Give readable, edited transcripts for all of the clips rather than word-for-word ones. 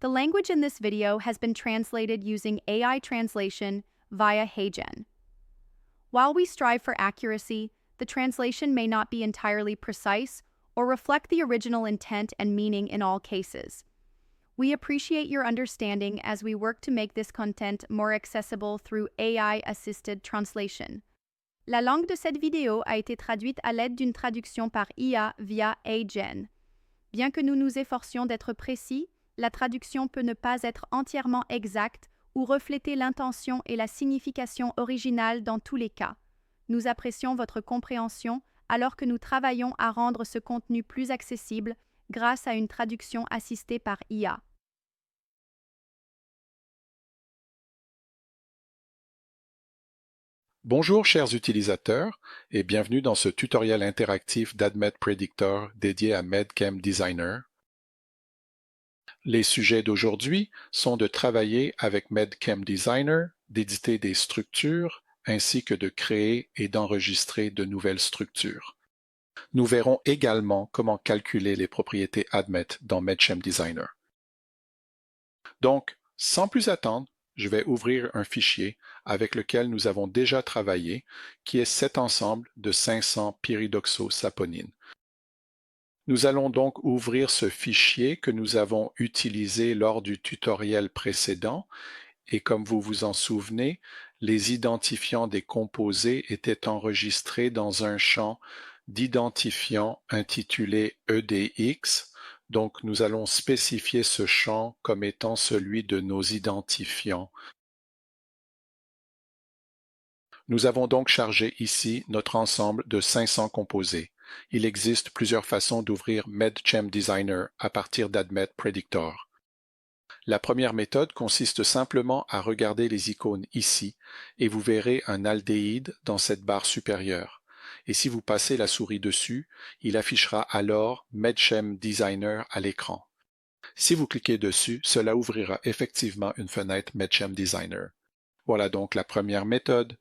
The language in this video has been translated using AI translation via HeyGen. While we strive for accuracy, the translation may not be entirely precise or reflect the original intent and meaning in all cases. We appreciate your understanding as we work to make this content more accessible through AI-assisted translation. La langue de cette vidéo a été traduite à l'aide d'une traduction par IA via HeyGen. Bien que nous nous efforcions d'être précis, la traduction peut ne pas être entièrement exacte ou refléter l'intention et la signification originale dans tous les cas. Nous apprécions votre compréhension alors que nous travaillons à rendre ce contenu plus accessible grâce à une traduction assistée par IA. Bonjour chers utilisateurs et bienvenue dans ce tutoriel interactif d'AdMed Predictor dédié à MedChem Designer. Les sujets d'aujourd'hui sont de travailler avec MedChem Designer, d'éditer des structures, ainsi que de créer et d'enregistrer de nouvelles structures. Nous verrons également comment calculer les propriétés AdMed dans MedChem Designer. Donc, sans plus attendre, je vais ouvrir un fichier avec lequel nous avons déjà travaillé, qui est cet ensemble de 500 pyridoxosaponines. Nous allons donc ouvrir ce fichier que nous avons utilisé lors du tutoriel précédent, et comme vous vous en souvenez, les identifiants des composés étaient enregistrés dans un champ d'identifiant intitulé EDX. Donc, nous allons spécifier ce champ comme étant celui de nos identifiants. Nous avons donc chargé ici notre ensemble de 500 composés. Il existe plusieurs façons d'ouvrir MedChem Designer à partir d'AdMed Predictor. La première méthode consiste simplement à regarder les icônes ici et vous verrez un aldéhyde dans cette barre supérieure. Et si vous passez la souris dessus, il affichera alors MedChem Designer à l'écran. Si vous cliquez dessus, cela ouvrira effectivement une fenêtre MedChem Designer. Voilà donc la première méthode.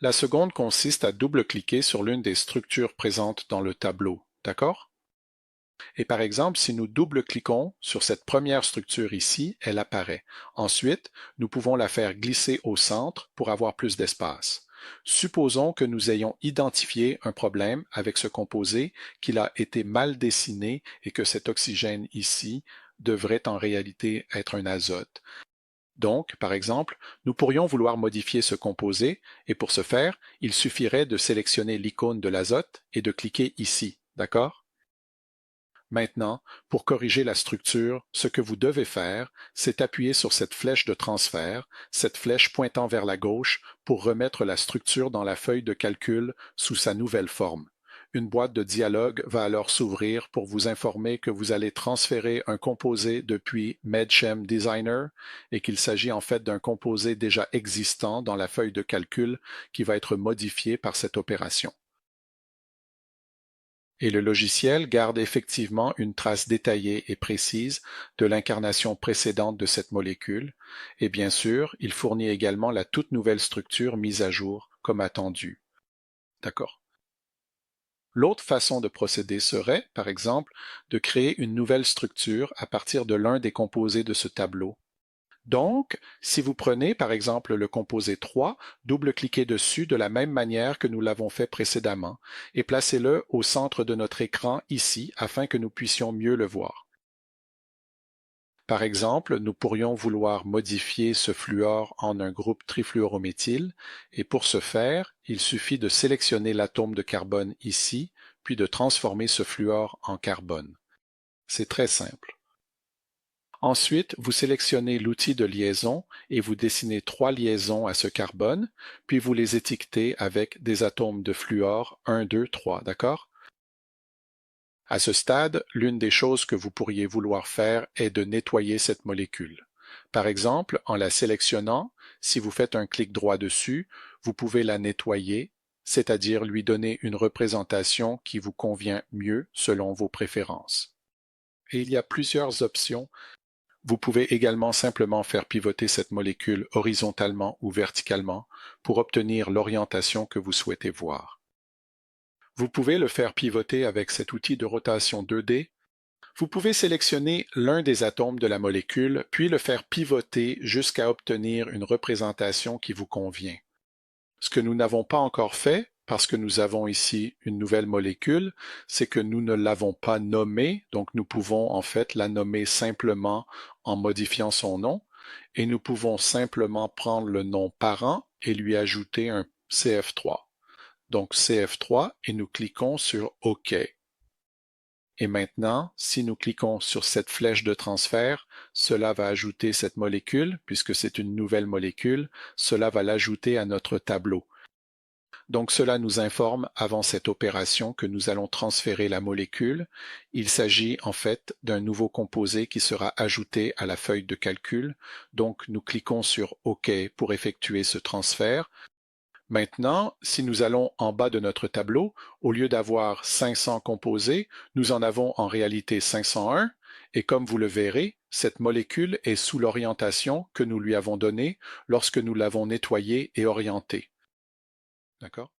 La seconde consiste à double-cliquer sur l'une des structures présentes dans le tableau, d'accord? Et par exemple, si nous double-cliquons sur cette première structure ici, elle apparaît. Ensuite, nous pouvons la faire glisser au centre pour avoir plus d'espace. Supposons que nous ayons identifié un problème avec ce composé, qu'il a été mal dessiné et que cet oxygène ici devrait en réalité être un azote. Donc, par exemple, nous pourrions vouloir modifier ce composé et pour ce faire, il suffirait de sélectionner l'icône de l'azote et de cliquer ici, d'accord? Maintenant, pour corriger la structure, ce que vous devez faire, c'est appuyer sur cette flèche de transfert, cette flèche pointant vers la gauche, pour remettre la structure dans la feuille de calcul sous sa nouvelle forme. Une boîte de dialogue va alors s'ouvrir pour vous informer que vous allez transférer un composé depuis MedChem Designer et qu'il s'agit en fait d'un composé déjà existant dans la feuille de calcul qui va être modifié par cette opération. Et le logiciel garde effectivement une trace détaillée et précise de l'incarnation précédente de cette molécule, et bien sûr, il fournit également la toute nouvelle structure mise à jour, comme attendu. D'accord. L'autre façon de procéder serait, par exemple, de créer une nouvelle structure à partir de l'un des composés de ce tableau. Donc, si vous prenez par exemple le composé 3, double-cliquez dessus de la même manière que nous l'avons fait précédemment et placez-le au centre de notre écran ici afin que nous puissions mieux le voir. Par exemple, nous pourrions vouloir modifier ce fluor en un groupe trifluorométhyle et pour ce faire, il suffit de sélectionner l'atome de carbone ici, puis de transformer ce fluor en carbone. C'est très simple. Ensuite, vous sélectionnez l'outil de liaison et vous dessinez 3 liaisons à ce carbone, puis vous les étiquetez avec des atomes de fluor 1, 2, 3, d'accord? À ce stade, l'une des choses que vous pourriez vouloir faire est de nettoyer cette molécule. Par exemple, en la sélectionnant, si vous faites un clic droit dessus, vous pouvez la nettoyer, c'est-à-dire lui donner une représentation qui vous convient mieux selon vos préférences. Et il y a plusieurs options. Vous pouvez également simplement faire pivoter cette molécule horizontalement ou verticalement pour obtenir l'orientation que vous souhaitez voir. Vous pouvez le faire pivoter avec cet outil de rotation 2D Vous pouvez sélectionner l'un des atomes de la molécule, puis le faire pivoter jusqu'à obtenir une représentation qui vous convient. Ce que nous n'avons pas encore fait, parce que nous avons ici une nouvelle molécule, c'est que nous ne l'avons pas nommée, donc nous pouvons en fait la nommer simplement en modifiant son nom, et nous pouvons simplement prendre le nom parent et lui ajouter un CF3. Donc CF3 et nous cliquons sur OK. Et maintenant, si nous cliquons sur cette flèche de transfert, cela va ajouter cette molécule, puisque c'est une nouvelle molécule, cela va l'ajouter à notre tableau. Donc cela nous informe avant cette opération que nous allons transférer la molécule. Il s'agit en fait d'un nouveau composé qui sera ajouté à la feuille de calcul. Donc nous cliquons sur OK pour effectuer ce transfert. Maintenant, si nous allons en bas de notre tableau, au lieu d'avoir 500 composés, nous en avons en réalité 501, et comme vous le verrez, cette molécule est sous l'orientation que nous lui avons donnée lorsque nous l'avons nettoyée et orientée. D'accord?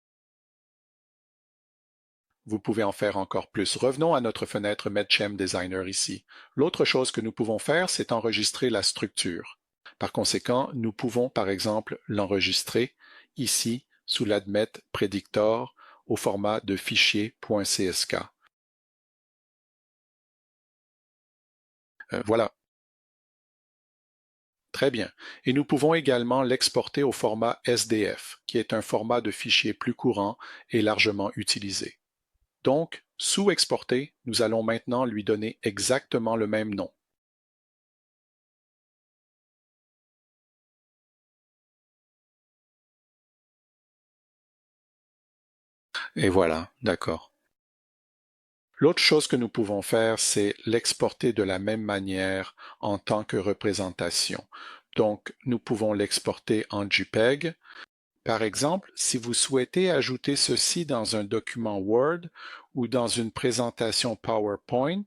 Vous pouvez en faire encore plus. Revenons à notre fenêtre MedChem Designer ici. L'autre chose que nous pouvons faire, c'est enregistrer la structure. Par conséquent, nous pouvons par exemple l'enregistrer ici sous l'Admet Predictor au format de fichier .csk. Voilà. Très bien. Et nous pouvons également l'exporter au format SDF, qui est un format de fichier plus courant et largement utilisé. Donc, sous exporter, nous allons maintenant lui donner exactement le même nom. Et voilà, d'accord. L'autre chose que nous pouvons faire, c'est l'exporter de la même manière en tant que représentation. Donc, nous pouvons l'exporter en JPEG. Par exemple, si vous souhaitez ajouter ceci dans un document Word ou dans une présentation PowerPoint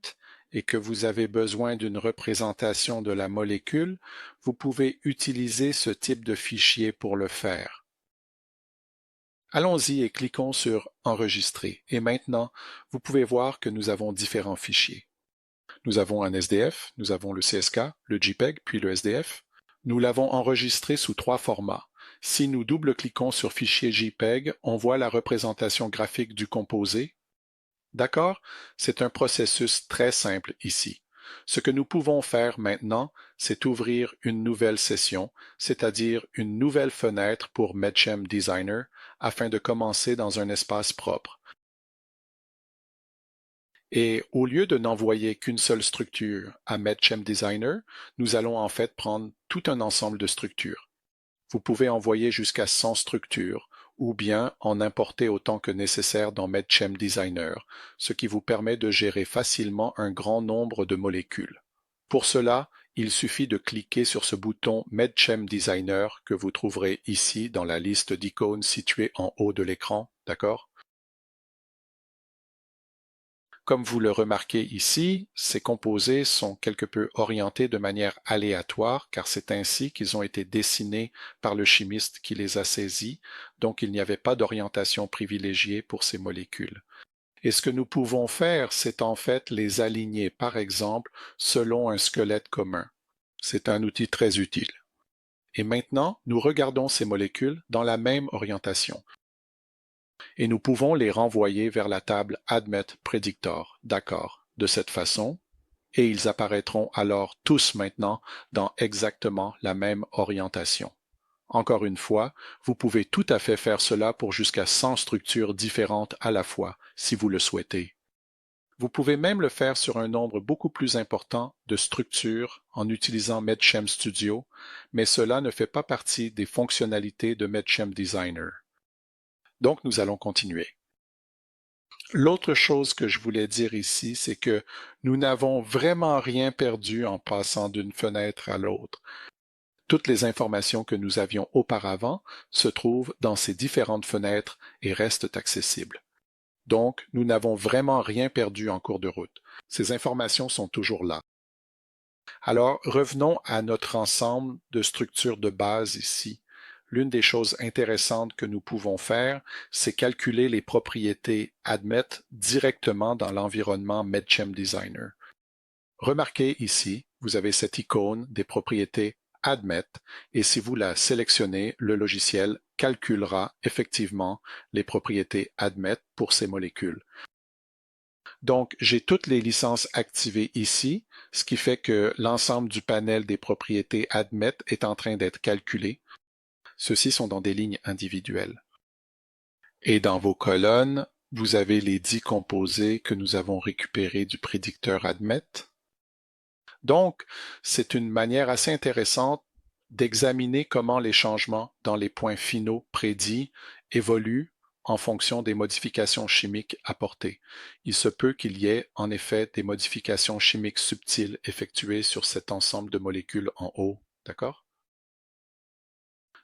et que vous avez besoin d'une représentation de la molécule, vous pouvez utiliser ce type de fichier pour le faire. Allons-y et cliquons sur Enregistrer. Et maintenant, vous pouvez voir que nous avons différents fichiers. Nous avons un SDF, nous avons le CSK, le JPEG, puis le SDF. Nous l'avons enregistré sous 3 formats. Si nous double-cliquons sur Fichier JPEG, on voit la représentation graphique du composé. D'accord? C'est un processus très simple ici. Ce que nous pouvons faire maintenant, c'est ouvrir une nouvelle session, c'est-à-dire une nouvelle fenêtre pour MedChem Designer, afin de commencer dans un espace propre. Et au lieu de n'envoyer qu'une seule structure à MedChem Designer, nous allons en fait prendre tout un ensemble de structures. Vous pouvez envoyer jusqu'à 100 structures ou bien en importer autant que nécessaire dans MedChem Designer, ce qui vous permet de gérer facilement un grand nombre de molécules. Pour cela, il suffit de cliquer sur ce bouton MedChem Designer que vous trouverez ici dans la liste d'icônes située en haut de l'écran, d'accord? Comme vous le remarquez ici, ces composés sont quelque peu orientés de manière aléatoire car c'est ainsi qu'ils ont été dessinés par le chimiste qui les a saisis, donc il n'y avait pas d'orientation privilégiée pour ces molécules. Et ce que nous pouvons faire, c'est en fait les aligner, par exemple, selon un squelette commun. C'est un outil très utile. Et maintenant, nous regardons ces molécules dans la même orientation. Et nous pouvons les renvoyer vers la table Admet Predictor, d'accord, de cette façon, et ils apparaîtront alors tous maintenant dans exactement la même orientation. Encore une fois, vous pouvez tout à fait faire cela pour jusqu'à 100 structures différentes à la fois, si vous le souhaitez. Vous pouvez même le faire sur un nombre beaucoup plus important de structures en utilisant MedChem Studio, mais cela ne fait pas partie des fonctionnalités de MedChem Designer. Donc, nous allons continuer. L'autre chose que je voulais dire ici, c'est que nous n'avons vraiment rien perdu en passant d'une fenêtre à l'autre. Toutes les informations que nous avions auparavant se trouvent dans ces différentes fenêtres et restent accessibles. Donc, nous n'avons vraiment rien perdu en cours de route. Ces informations sont toujours là. Alors, revenons à notre ensemble de structures de base ici. L'une des choses intéressantes que nous pouvons faire, c'est calculer les propriétés Admet directement dans l'environnement MedChem Designer. Remarquez ici, vous avez cette icône des propriétés Admet et si vous la sélectionnez, le logiciel calculera effectivement les propriétés Admet pour ces molécules. Donc, j'ai toutes les licences activées ici, ce qui fait que l'ensemble du panel des propriétés Admet est en train d'être calculé. Ceux-ci sont dans des lignes individuelles. Et dans vos colonnes, vous avez les 10 composés que nous avons récupérés du prédicteur Admet. Donc, c'est une manière assez intéressante d'examiner comment les changements dans les points finaux prédits évoluent en fonction des modifications chimiques apportées. Il se peut qu'il y ait en effet des modifications chimiques subtiles effectuées sur cet ensemble de molécules en haut, d'accord?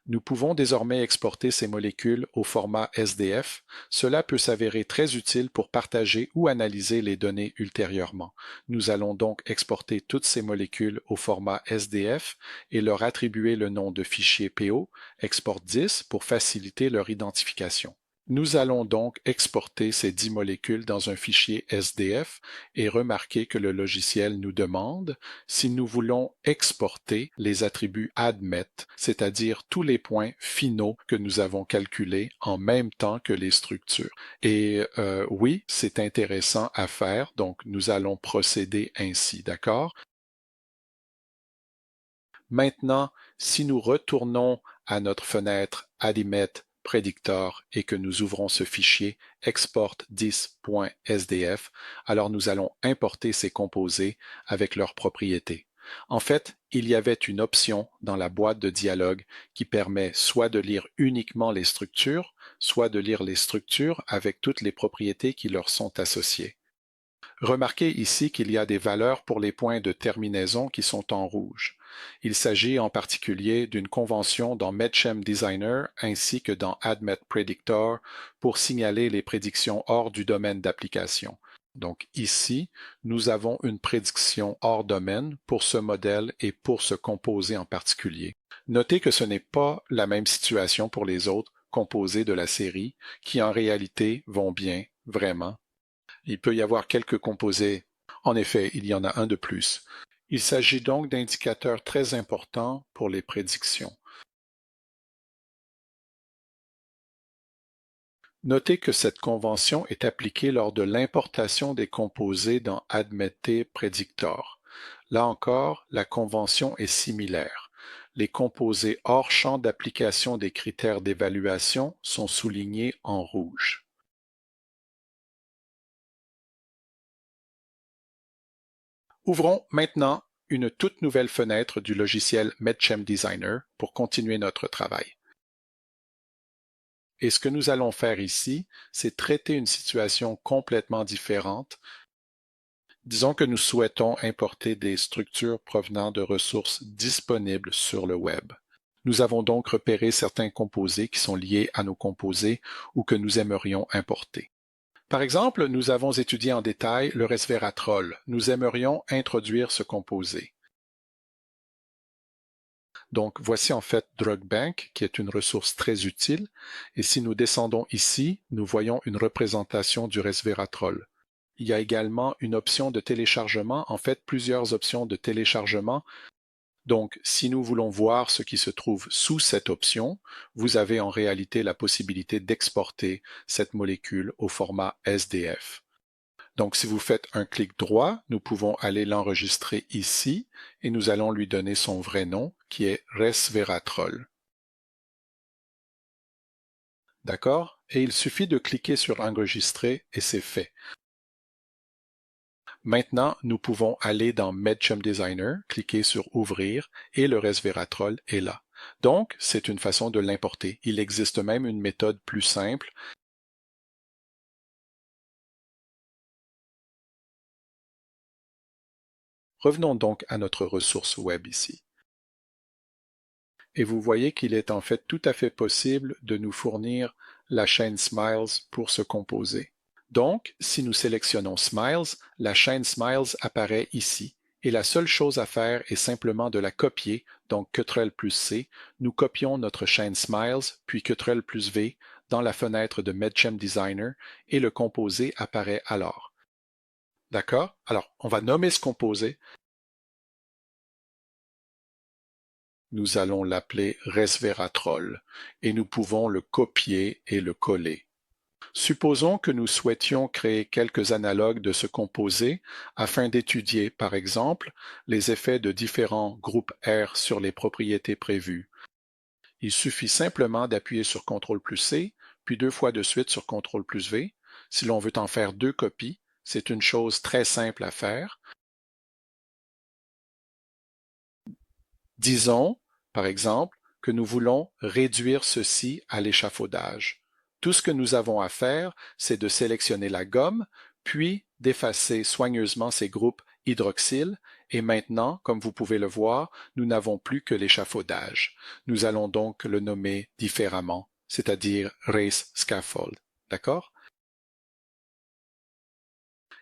Nous pouvons désormais exporter ces molécules au format SDF. Cela peut s'avérer très utile pour partager ou analyser les données ultérieurement. Nous allons donc exporter toutes ces molécules au format SDF et leur attribuer le nom de fichier PO, export 10, pour faciliter leur identification. Nous allons donc exporter ces 10 molécules dans un fichier SDF et remarquez que le logiciel nous demande si nous voulons exporter les attributs Admet, c'est-à-dire tous les points finaux que nous avons calculés en même temps que les structures. Et oui, c'est intéressant à faire, donc nous allons procéder ainsi, d'accord? Maintenant, si nous retournons à notre fenêtre Admet Predictor et que nous ouvrons ce fichier export10.sdf, alors nous allons importer ces composés avec leurs propriétés. En fait, il y avait une option dans la boîte de dialogue qui permet soit de lire uniquement les structures, soit de lire les structures avec toutes les propriétés qui leur sont associées. Remarquez ici qu'il y a des valeurs pour les points de terminaison qui sont en rouge. Il s'agit en particulier d'une convention dans MedChem Designer ainsi que dans Admet Predictor pour signaler les prédictions hors du domaine d'application. Donc ici, nous avons une prédiction hors domaine pour ce modèle et pour ce composé en particulier. Notez que ce n'est pas la même situation pour les autres composés de la série qui en réalité vont bien, vraiment. Il peut y avoir quelques composés. En effet, il y en a un de plus. Il s'agit donc d'indicateurs très importants pour les prédictions. Notez que cette convention est appliquée lors de l'importation des composés dans Admete Predictor. Là encore, la convention est similaire. Les composés hors champ d'application des critères d'évaluation sont soulignés en rouge. Ouvrons maintenant une toute nouvelle fenêtre du logiciel MedChem Designer pour continuer notre travail. Et ce que nous allons faire ici, c'est traiter une situation complètement différente. Disons que nous souhaitons importer des structures provenant de ressources disponibles sur le web. Nous avons donc repéré certains composés qui sont liés à nos composés ou que nous aimerions importer. Par exemple, nous avons étudié en détail le resveratrol. Nous aimerions introduire ce composé. Donc, voici en fait DrugBank, qui est une ressource très utile. Et si nous descendons ici, nous voyons une représentation du resveratrol. Il y a également une option de téléchargement, en fait plusieurs options de téléchargement. Donc, si nous voulons voir ce qui se trouve sous cette option, vous avez en réalité la possibilité d'exporter cette molécule au format SDF. Donc, si vous faites un clic droit, nous pouvons aller l'enregistrer ici et nous allons lui donner son vrai nom qui est resveratrol. D'accord? Et il suffit de cliquer sur enregistrer et c'est fait. Maintenant, nous pouvons aller dans MedChem Designer, cliquer sur ouvrir et le resveratrol est là. Donc, c'est une façon de l'importer. Il existe même une méthode plus simple. Revenons donc à notre ressource web ici. Et vous voyez qu'il est en fait tout à fait possible de nous fournir la chaîne Smiles pour ce composé. Donc, si nous sélectionnons Smiles, la chaîne Smiles apparaît ici. Et la seule chose à faire est simplement de la copier, donc Ctrl plus C, nous copions notre chaîne Smiles, puis Ctrl plus V dans la fenêtre de MedChem Designer et le composé apparaît alors. D'accord? Alors, on va nommer ce composé. Nous allons l'appeler resveratrol et nous pouvons le copier et le coller. Supposons que nous souhaitions créer quelques analogues de ce composé afin d'étudier, par exemple, les effets de différents groupes R sur les propriétés prévues. Il suffit simplement d'appuyer sur CTRL+C, puis 2 fois de suite sur CTRL+V. Si l'on veut en faire 2 copies, c'est une chose très simple à faire. Disons, par exemple, que nous voulons réduire ceci à l'échafaudage. Tout ce que nous avons à faire, c'est de sélectionner la gomme, puis d'effacer soigneusement ces groupes hydroxyle, et maintenant, comme vous pouvez le voir, nous n'avons plus que l'échafaudage. Nous allons donc le nommer différemment, c'est-à-dire race scaffold. D'accord?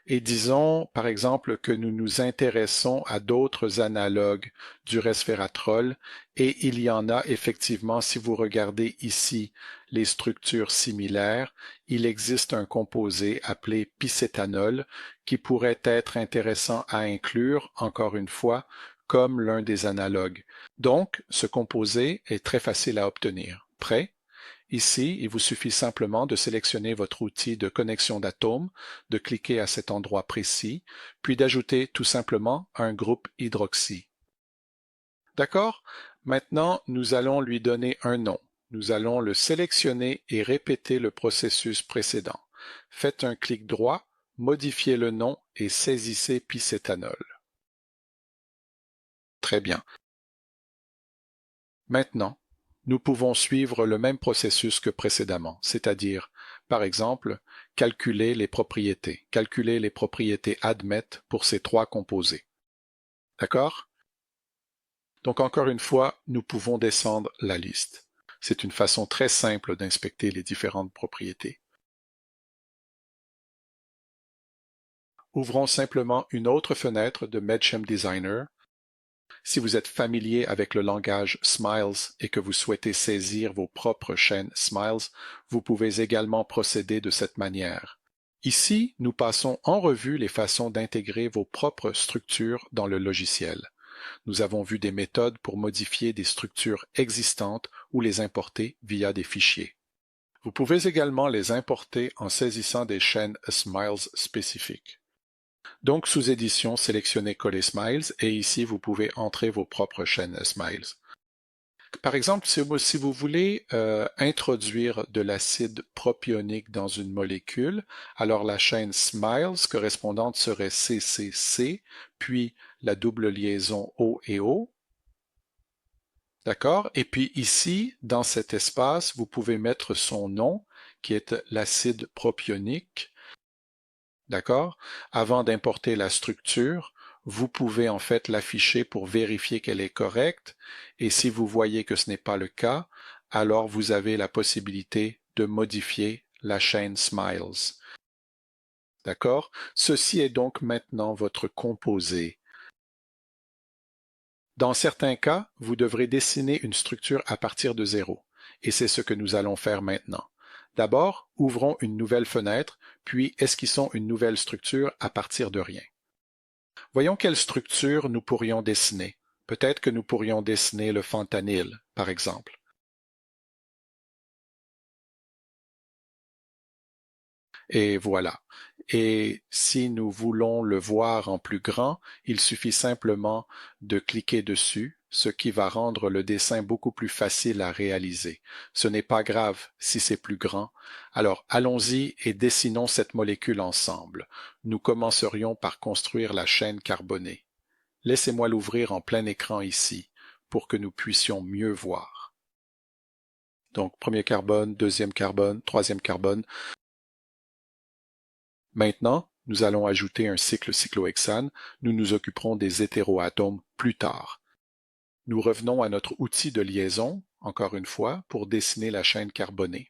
Et disons, par exemple, que nous nous intéressons à d'autres analogues du resveratrol, et il y en a effectivement, si vous regardez ici les structures similaires, il existe un composé appelé picétanol qui pourrait être intéressant à inclure, encore une fois, comme l'un des analogues. Donc, ce composé est très facile à obtenir. Prêt? Ici, il vous suffit simplement de sélectionner votre outil de connexion d'atomes, de cliquer à cet endroit précis, puis d'ajouter tout simplement un groupe hydroxy. D'accord? Maintenant, nous allons lui donner un nom. Nous allons le sélectionner et répéter le processus précédent. Faites un clic droit, modifiez le nom et saisissez picétanol. Très bien. Maintenant, nous pouvons suivre le même processus que précédemment, c'est-à-dire, par exemple, calculer les propriétés admet pour ces 3 composés. D'accord? Donc encore une fois, nous pouvons descendre la liste. C'est une façon très simple d'inspecter les différentes propriétés. Ouvrons simplement une autre fenêtre de MedChem Designer. Si vous êtes familier avec le langage Smiles et que vous souhaitez saisir vos propres chaînes Smiles, vous pouvez également procéder de cette manière. Ici, nous passons en revue les façons d'intégrer vos propres structures dans le logiciel. Nous avons vu des méthodes pour modifier des structures existantes ou les importer via des fichiers. Vous pouvez également les importer en saisissant des chaînes Smiles spécifiques. Donc, sous édition, sélectionnez Coller Smiles et ici, vous pouvez entrer vos propres chaînes Smiles. Par exemple, si vous voulez introduire de l'acide propionique dans une molécule, alors la chaîne Smiles correspondante serait CCC, puis la double liaison O et O. D'accord? Et puis ici, dans cet espace, vous pouvez mettre son nom, qui est l'acide propionique. D'accord? Avant d'importer la structure, vous pouvez en fait l'afficher pour vérifier qu'elle est correcte. Et si vous voyez que ce n'est pas le cas, alors vous avez la possibilité de modifier la chaîne Smiles. D'accord? Ceci est donc maintenant votre composé. Dans certains cas, vous devrez dessiner une structure à partir de zéro. Et c'est ce que nous allons faire maintenant. D'abord, ouvrons une nouvelle fenêtre, puis esquissons une nouvelle structure à partir de rien. Voyons quelle structure nous pourrions dessiner. Peut-être que nous pourrions dessiner le fentanyl, par exemple. Et voilà. Et si nous voulons le voir en plus grand, il suffit simplement de cliquer dessus, ce qui va rendre le dessin beaucoup plus facile à réaliser. Ce n'est pas grave si c'est plus grand. Alors allons-y et dessinons cette molécule ensemble. Nous commencerions par construire la chaîne carbonée. Laissez-moi l'ouvrir en plein écran ici pour que nous puissions mieux voir. Donc premier carbone, deuxième carbone, troisième carbone. Maintenant, nous allons ajouter un cycle cyclohexane. Nous nous occuperons des hétéroatomes plus tard. Nous revenons à notre outil de liaison, encore une fois, pour dessiner la chaîne carbonée.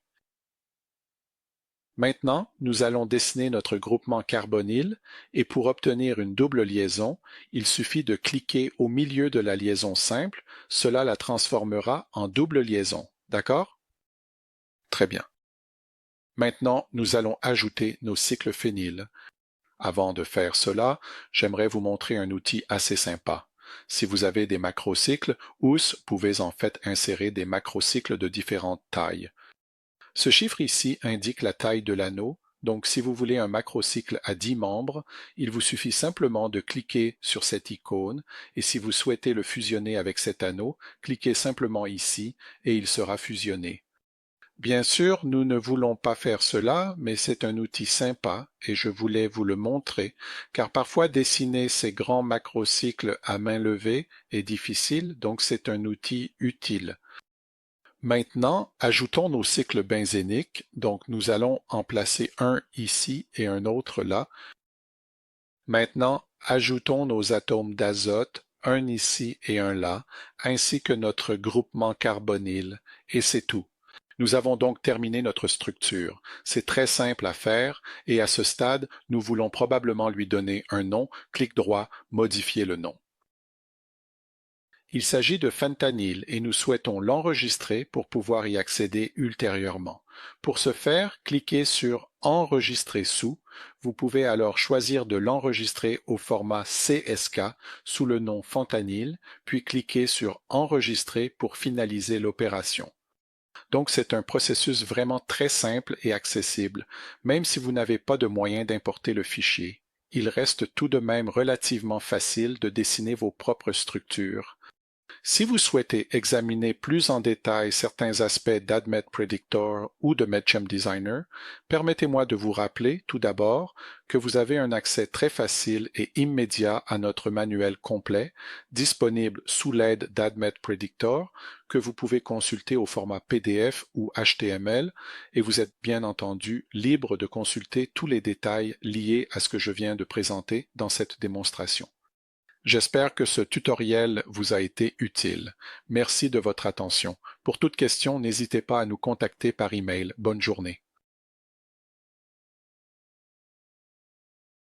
Maintenant, nous allons dessiner notre groupement carbonyle et pour obtenir une double liaison, il suffit de cliquer au milieu de la liaison simple. Cela la transformera en double liaison. D'accord? Très bien. Maintenant, nous allons ajouter nos cycles phényles. Avant de faire cela, j'aimerais vous montrer un outil assez sympa. Si vous avez des macrocycles, vous pouvez en fait insérer des macrocycles de différentes tailles. Ce chiffre ici indique la taille de l'anneau, donc si vous voulez un macrocycle à 10 membres, il vous suffit simplement de cliquer sur cette icône et si vous souhaitez le fusionner avec cet anneau, cliquez simplement ici et il sera fusionné. Bien sûr, nous ne voulons pas faire cela, mais c'est un outil sympa et je voulais vous le montrer, car parfois dessiner ces grands macrocycles à main levée est difficile, donc c'est un outil utile. Maintenant, ajoutons nos cycles benzéniques, donc nous allons en placer un ici et un autre là. Maintenant, ajoutons nos atomes d'azote, un ici et un là, ainsi que notre groupement carbonyle, et c'est tout. Nous avons donc terminé notre structure. C'est très simple à faire et à ce stade, nous voulons probablement lui donner un nom. Clic droit, modifier le nom. Il s'agit de fentanyl et nous souhaitons l'enregistrer pour pouvoir y accéder ultérieurement. Pour ce faire, cliquez sur Enregistrer sous. Vous pouvez alors choisir de l'enregistrer au format CSK sous le nom fentanyl, puis cliquez sur Enregistrer pour finaliser l'opération. Donc, c'est un processus vraiment très simple et accessible, même si vous n'avez pas de moyen d'importer le fichier. Il reste tout de même relativement facile de dessiner vos propres structures. Si vous souhaitez examiner plus en détail certains aspects d'ADMET Predictor ou de MedChem Designer, permettez-moi de vous rappeler tout d'abord que vous avez un accès très facile et immédiat à notre manuel complet, disponible sous l'aide d'ADMET Predictor, que vous pouvez consulter au format PDF ou HTML, et vous êtes bien entendu libre de consulter tous les détails liés à ce que je viens de présenter dans cette démonstration. J'espère que ce tutoriel vous a été utile. Merci de votre attention. Pour toute question, n'hésitez pas à nous contacter par email. Bonne journée.